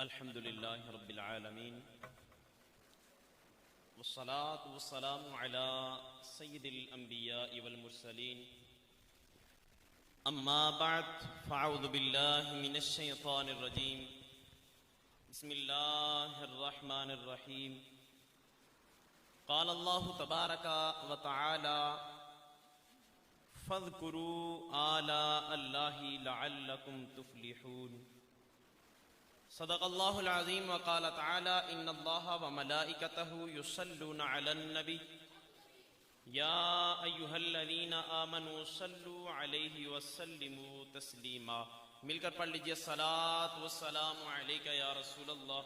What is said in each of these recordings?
الحمد للہ رب العالمین والصلاة والسلام على سید الانبیاء والمرسلین اما بعد فاعوذ باللہ من الشیطان الرجیم بسم اللہ الرحمن الرحیم قال اللہ تبارک وتعالی فاذکروا آلاء اللہ لعلکم تفلحون صدق اللہ العظیم وقال تعالی ان اللہ وملائکتہ یصلون علی النبی یا ایہا الذین آمنوا صلوا علیہ وسلموا تسلیما. مل کر پڑھ لیجئے الصلاۃ والسلام علیک یا رسول اللہ،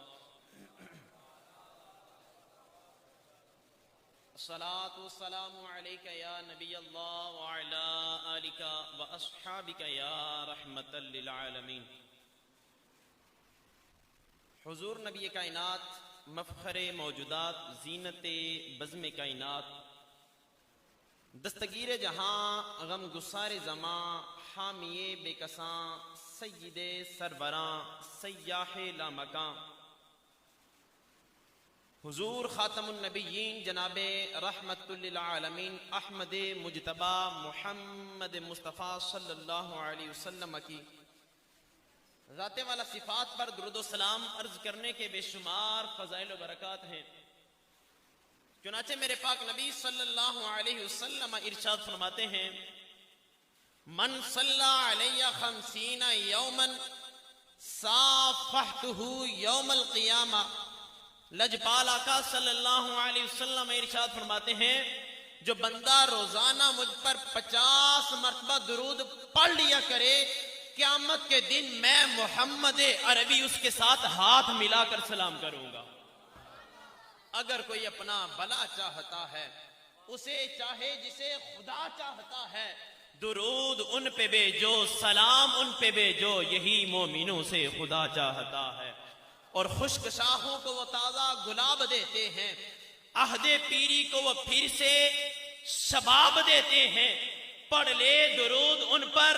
الصلاۃ والسلام علیک یا نبی اللہ وعلی آلک واصحابک یا رحمۃ للعالمین. حضور نبی کائنات، مفخر موجودات، زینت بزم کائنات، دستگیر جہاں، غم گسار زماں، حامی بے کساں، سید سربراں، سیاح لامکاں، حضور خاتم النبیین جناب رحمت للعالمین احمد مجتبی محمد مصطفیٰ صلی اللہ علیہ وسلم کی ذات والا صفات پر درود و سلام عرض کرنے کے بے شمار فضائل و برکات ہیں. چنانچہ میرے پاک نبی صلی اللہ علیہ وسلم ارشاد فرماتے ہیں من صلی علی 50 یوما صافحتہ یوم القیامہ. لجپال آقا صلی اللہ علیہ وسلم ارشاد فرماتے ہیں جو بندہ روزانہ مجھ پر 50 مرتبہ درود پڑھ لیا کرے، قیامت کے دن میں محمد عربی اس کے ساتھ ہاتھ ملا کر سلام کروں گا. اگر کوئی اپنا بھلا چاہتا ہے، اسے چاہے جسے خدا چاہتا ہے، درود ان پہ بھیجو، سلام ان پہ بھیجو، یہی مومنوں سے خدا چاہتا ہے. اور خشک شاخوں کو وہ تازہ گلاب دیتے ہیں، عہد پیری کو وہ پھر سے شباب دیتے ہیں. پڑھ لے درود ان پر،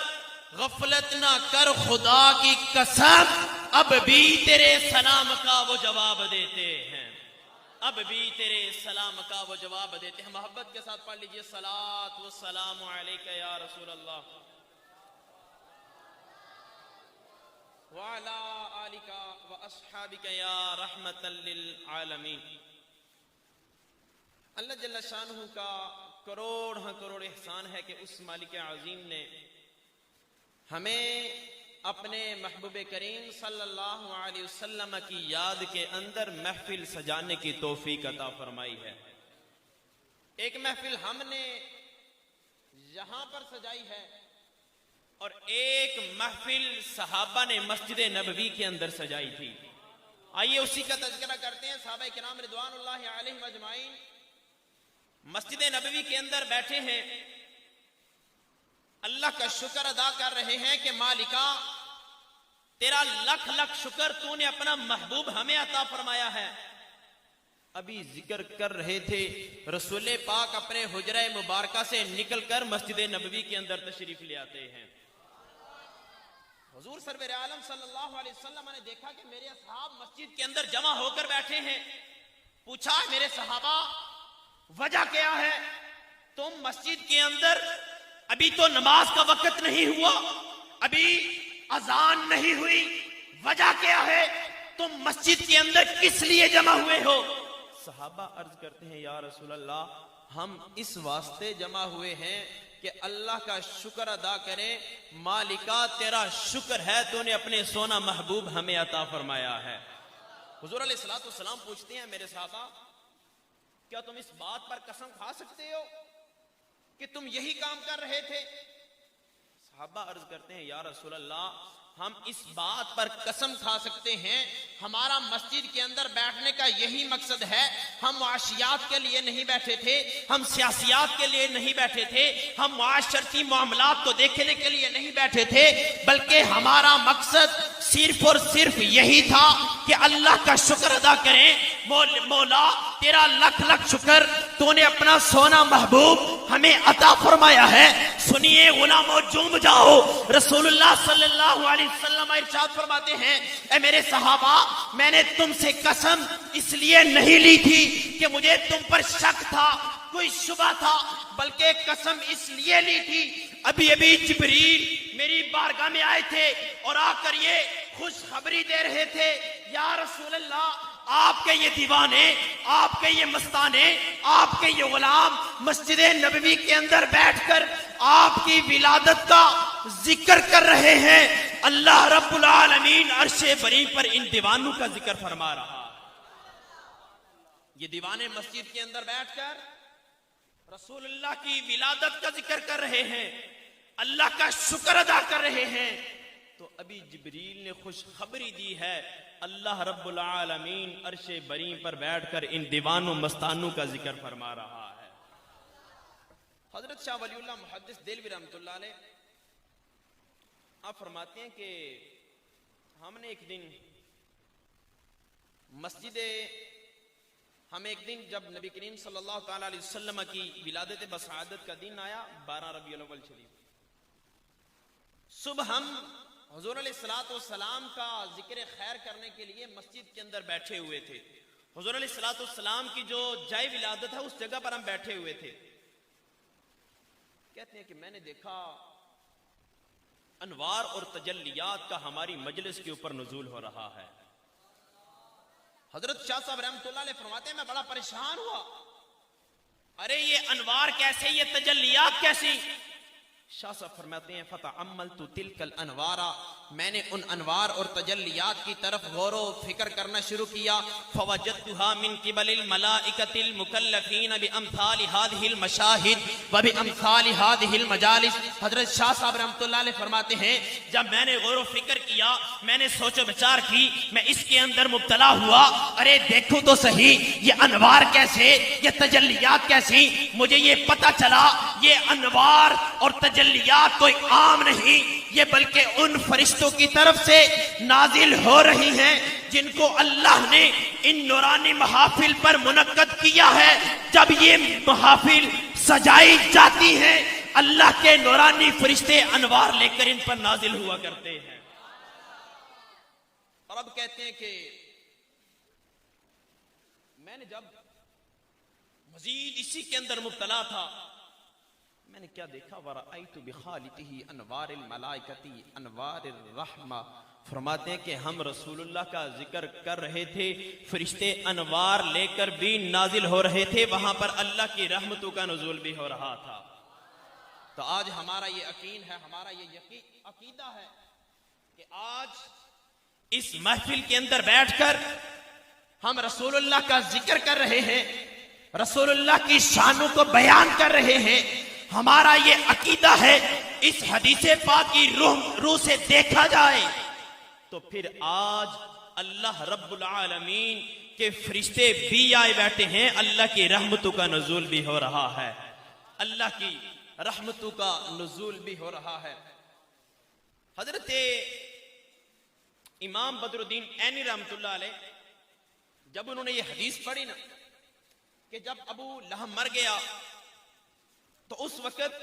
غفلت نہ کر خدا کی قسم، اب بھی تیرے سلام کا وہ جواب دیتے ہیں، اب بھی تیرے سلام کا وہ جواب دیتے ہیں. محبت کے ساتھ پڑھ لیجئے الصلاۃ والسلام علیک یا رسول اللہ وعلی آلک واصحابک یا رحمۃ للعالمین. اللہ جل شانہ کا کروڑ احسان ہے کہ اس مالک عظیم نے ہمیں اپنے محبوب کریم صلی اللہ علیہ وسلم کی یاد کے اندر محفل سجانے کی توفیق عطا فرمائی ہے. ایک محفل ہم نے یہاں پر سجائی ہے اور ایک محفل صحابہ نے مسجد نبوی کے اندر سجائی تھی. آئیے اسی کا تذکرہ کرتے ہیں. صحابہ کرام رضوان اللہ علیہم اجمعین مسجد نبوی کے اندر بیٹھے ہیں، اللہ کا شکر ادا کر رہے ہیں کہ مالکا تیرا لکھ لکھ شکر تو نے اپنا محبوب ہمیں عطا فرمایا ہے. ابھی ذکر کر رہے تھے رسول پاک اپنے حجرہ مبارکہ سے نکل کر مسجد نبوی کے اندر تشریف لے آتے ہیں. حضور سرور عالم صلی اللہ علیہ وسلم نے دیکھا کہ میرے اصحاب مسجد کے اندر جمع ہو کر بیٹھے ہیں. پوچھا میرے صحابہ وجہ کیا ہے؟ تم مسجد کے اندر، ابھی تو نماز کا وقت نہیں ہوا، ابھی اذان نہیں ہوئی، وجہ کیا ہے؟ تم مسجد کے اندر کس لیے جمع ہوئے ہو؟ صحابہ عرض کرتے ہیں یا رسول اللہ ہم اس واسطے جمع ہوئے ہیں کہ اللہ کا شکر ادا کریں. مالکا تیرا شکر ہے تو نے اپنے سونا محبوب ہمیں عطا فرمایا ہے. حضور علیہ الصلوۃ والسلام پوچھتے ہیں میرے صحابہ کیا تم اس بات پر قسم کھا سکتے ہو کہ تم یہی کام کر رہے تھے؟ صحابہ عرض کرتے ہیں یا رسول اللہ ہم اس بات پر قسم کھا سکتے ہیں، ہمارا مسجد کے اندر بیٹھنے کا یہی مقصد ہے. ہم معاشیات کے لیے نہیں بیٹھے تھے، ہم سیاسیات کے لیے نہیں بیٹھے تھے، ہم معاشرتی معاملات کو دیکھنے کے لیے نہیں بیٹھے تھے، بلکہ ہمارا مقصد صرف اور صرف یہی تھا کہ اللہ کا شکر ادا کریں. مولا تیرا لکھ لکھ شکر، تو نے اپنا سونا محبوب ہمیں عطا فرمایا ہے. سنیے غلاموں، جھوم جاؤ. رسول اللہ صلی اللہ علیہ وسلم ارشاد فرماتے ہیں، اے میرے صحابہ، میں نے تم سے قسم اس لیے نہیں لی تھی کہ مجھے تم پر شک تھا، کوئی شبہ تھا، بلکہ قسم اس لیے لی تھی. ابھی ابھی جبریل میری بارگاہ میں آئے تھے اور آ کر یہ خوشخبری دے رہے تھے، یا رسول اللہ، آپ کے یہ دیوانے، آپ کے یہ مستانے، آپ کے یہ غلام مسجد نبوی کے اندر بیٹھ کر آپ کی ولادت کا ذکر کر رہے ہیں. اللہ رب العالمین عرش بری پر ان دیوانوں کا ذکر فرما رہا. یہ دیوانے مسجد کے اندر بیٹھ کر رسول اللہ کی ولادت کا ذکر کر رہے ہیں، اللہ کا شکر ادا کر رہے ہیں. تو ابھی جبریل نے خوشخبری دی ہے، اللہ رب العالمین عرش بری پر بیٹھ کر ان دیوانوں مستانوں کا ذکر فرما رہا ہے. حضرت شاہ ولی اللہ محدث دہلوی رحمۃ اللہ علیہ آپ فرماتے ہیں کہ ہم ایک دن جب نبی کریم صلی اللہ تعالی علیہ وسلم کی ولادت بسعادت کا دن آیا، 12 ربیع الاول شریف، صبح ہم حضور علیہ الصلوۃ والسلام کا ذکر خیر کرنے کے لیے مسجد کے اندر بیٹھے ہوئے تھے. حضور علیہ الصلوۃ والسلام کی جو جائے ولادت ہے اس جگہ پر ہم بیٹھے ہوئے تھے. کہتے ہیں کہ میں نے دیکھا انوار اور تجلیات کا ہماری مجلس کے اوپر نزول ہو رہا ہے. حضرت شاہ صاحب رحمۃ اللہ علیہ فرماتے ہیں میں بڑا پریشان ہوا، ارے یہ انوار کیسے، یہ تجلیات کیسی؟ شاہ صاحب فرماتے ہیں فتعملت تلک الانوار، میں نے ان انوار اور تجلیات کی طرف غور و فکر کرنا شروع کیا. فوجدتها من قبل الملائکۃ المکلفین بامثال هذه المشاہد وبامثال هذه المجالس. حضرت شاہ صاحب رحمۃ اللہ علیہ فرماتے ہیں جب میں نے غور و فکر کیا، میں نے سوچ و بچار کی، میں اس کے اندر مبتلا ہوا، ارے دیکھو تو صحیح یہ انوار کیسے، یہ تجلیات کیسی. مجھے یہ پتہ چلا یہ انوار اور تجلیات کوئی عام نہیں، یہ بلکہ ان فرشتوں کی طرف سے نازل ہو رہی ہیں جن کو اللہ نے ان نورانی محافل پر منعقد کیا ہے. جب یہ محافل سجائی جاتی ہیں، اللہ کے نورانی فرشتے انوار لے کر ان پر نازل ہوا کرتے ہیں. اور اب کہتے ہیں کہ میں نے جب مزید اسی کے اندر مبتلا تھا، میں نے کیا دیکھا، وَرَأَيْتُ بِخَالِتِهِ أَنْوَارِ الْمَلَائِكَةِ أَنْوَارِ الرَّحْمَةِ. فرماتے ہیں کہ ہم رسول اللہ کا ذکر کر رہے تھے، فرشتے انوار لے کر بھی نازل ہو رہے تھے، وہاں پر اللہ کی رحمتوں کا نزول بھی ہو رہا تھا. تو آج ہمارا یہ یقین ہے، ہمارا یہ عقیدہ ہے کہ آج اس محفل کے اندر بیٹھ کر ہم رسول اللہ کا ذکر کر رہے ہیں، رسول اللہ کی شانوں کو بیان کر رہے ہیں. ہمارا یہ عقیدہ ہے، اس حدیث پاک کی روح سے دیکھا جائے تو پھر آج اللہ رب العالمین کے فرشتے بھی آئے بیٹھے ہیں، اللہ کی رحمتوں کا نزول بھی ہو رہا ہے، اللہ کی رحمتوں کا نزول بھی ہو رہا ہے. حضرت امام بدر الدین عینی رحمۃ اللہ علیہ جب انہوں نے یہ حدیث پڑھی نا کہ جب ابو لہب مر گیا تو اس وقت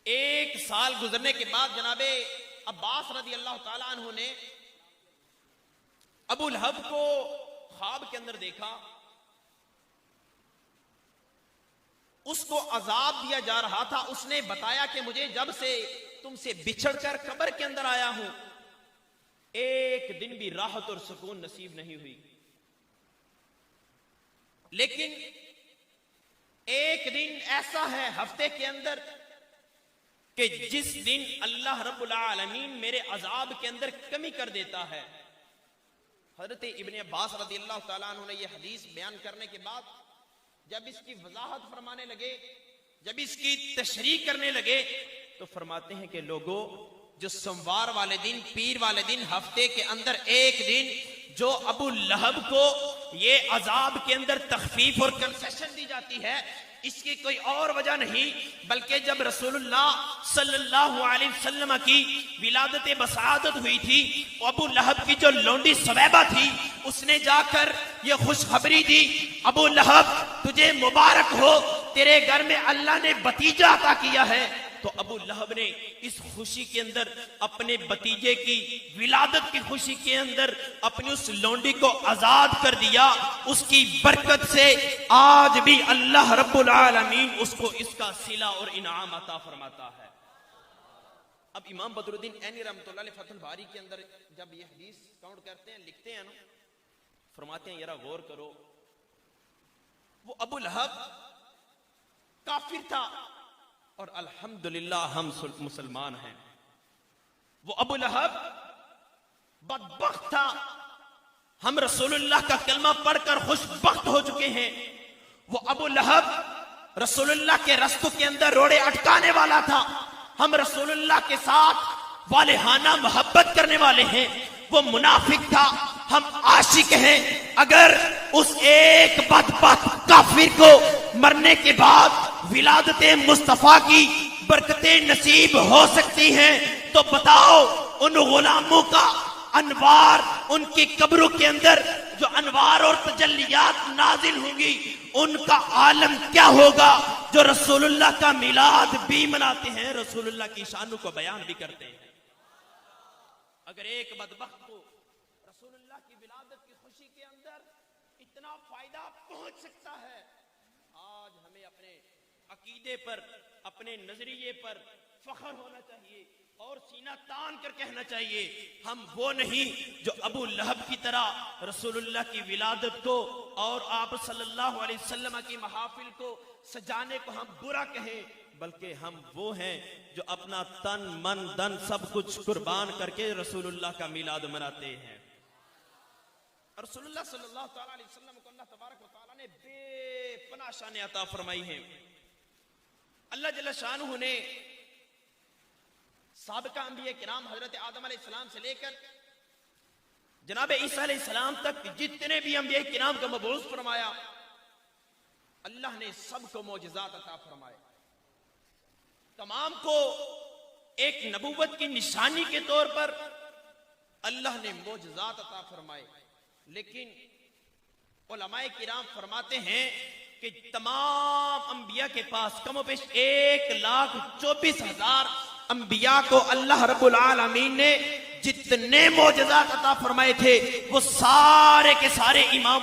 1 سال گزرنے کے بعد جناب عباس رضی اللہ تعالیٰ عنہ نے ابو لہب کو خواب کے اندر دیکھا، اس کو عذاب دیا جا رہا تھا. اس نے بتایا کہ مجھے جب سے تم سے بچھڑ کر قبر کے اندر آیا ہوں، ایک دن بھی راحت اور سکون نصیب نہیں ہوئی، لیکن ایک دن ایسا ہے ہفتے کے اندر کہ جس دن اللہ رب العالمین میرے عذاب کے اندر کمی کر دیتا ہے. حضرت ابن عباس رضی اللہ تعالیٰ عنہ نے یہ حدیث بیان کرنے کے بعد جب اس کی وضاحت فرمانے لگے، جب اس کی تشریح کرنے لگے، تو فرماتے ہیں کہ لوگوں، جو سوموار والے دن، پیر والے دن، ہفتے کے اندر ایک دن جو ابو لہب کو یہ عذاب کے اندر تخفیف اور کنسیشن دی جاتی ہے، اس کی کوئی اور وجہ نہیں بلکہ جب رسول اللہ صلی اللہ علیہ وسلم کی ولادت بسعادت ہوئی تھی، ابو لہب کی جو لونڈی سویبہ تھی، اس نے جا کر یہ خوشخبری دی، ابو لہب تجھے مبارک ہو، تیرے گھر میں اللہ نے بتیجا عطا کیا ہے. تو ابو لہب نے اس خوشی کے اندر اپنے بتیجے کی ولادت کی خوشی کے اندر اپنی اس لونڈی کو آزاد کر دیا. اس کی برکت سے آج بھی اللہ رب العالمین اس کو اس کا صلہ اور انعام عطا فرماتا ہے. اب امام بدر الدین عینی رحمۃ اللہ علیہ فتح الباری کے اندر جب یہ حدیث کاؤنٹ کرتے ہیں، لکھتے ہیں نا، فرماتے ہیں ذرا غور کرو، وہ ابو لہب کافر تھا اور الحمدللہ ہم مسلمان ہیں. وہ ابو لہب بدبخت تھا، ہم رسول اللہ کا کلمہ پڑھ کر خوشبخت ہو چکے ہیں. وہ ابو لہب رسول اللہ کے رستوں کے اندر روڑے اٹکانے والا تھا، ہم رسول اللہ کے ساتھ والہانہ محبت کرنے والے ہیں. وہ منافق تھا، ہم عاشق ہیں. اگر اس ایک بدبخت کافر کو مرنے کے بعد ولادت مصطفیٰ کی برکتیں نصیب ہو سکتی ہیں تو بتاؤ ان غلاموں کا انوار، ان کی قبروں کے اندر جو انوار اور تجلیات نازل ہوں گی، ان کا عالم کیا ہوگا جو رسول اللہ کا میلاد بھی مناتے ہیں، رسول اللہ کی شانوں کو بیان بھی کرتے ہیں. اگر ایک بدبخت کو رسول اللہ کی ولادت کی خوشی کے اندر اتنا فائدہ پہنچ سکتا ہے، آج ہمیں اپنے عقیدے پر، اپنے نظریے پر فخر ہونا چاہیے اور سینہ تان کر کہنا چاہیے ہم وہ نہیں جو ابو لہب کی طرح رسول اللہ کی ولادت کو اور آپ صلی اللہ علیہ وسلم کی محافل کو سجانے کو ہم برا کہیں، بلکہ ہم وہ ہیں جو اپنا تن من دن سب کچھ قربان کر کے رسول اللہ کا میلاد مناتے ہیں. رسول اللہ صلی اللہ تعالی علیہ وسلم کو اللہ تبارک و تعالی نے بے پناہ شان عطا فرمائی ہیں. اللہ جل شانہ نے سابقہ انبیاء کرام حضرت آدم علیہ السلام سے لے کر جناب عیسیٰ علیہ السلام تک جتنے بھی انبیاء کرام کا مبعوث فرمایا، اللہ نے سب کو معجزات عطا فرمائے. تمام کو ایک نبوت کی نشانی کے طور پر اللہ نے معجزات عطا فرمائے. لیکن علماء کرام فرماتے ہیں کہ تمام انبیاء کے پاس کم و بیش 1,24,000 انبیاء کو اللہ رب العالمین نے جتنے معجزات عطا فرمائے تھے وہ سارے کے سارے امام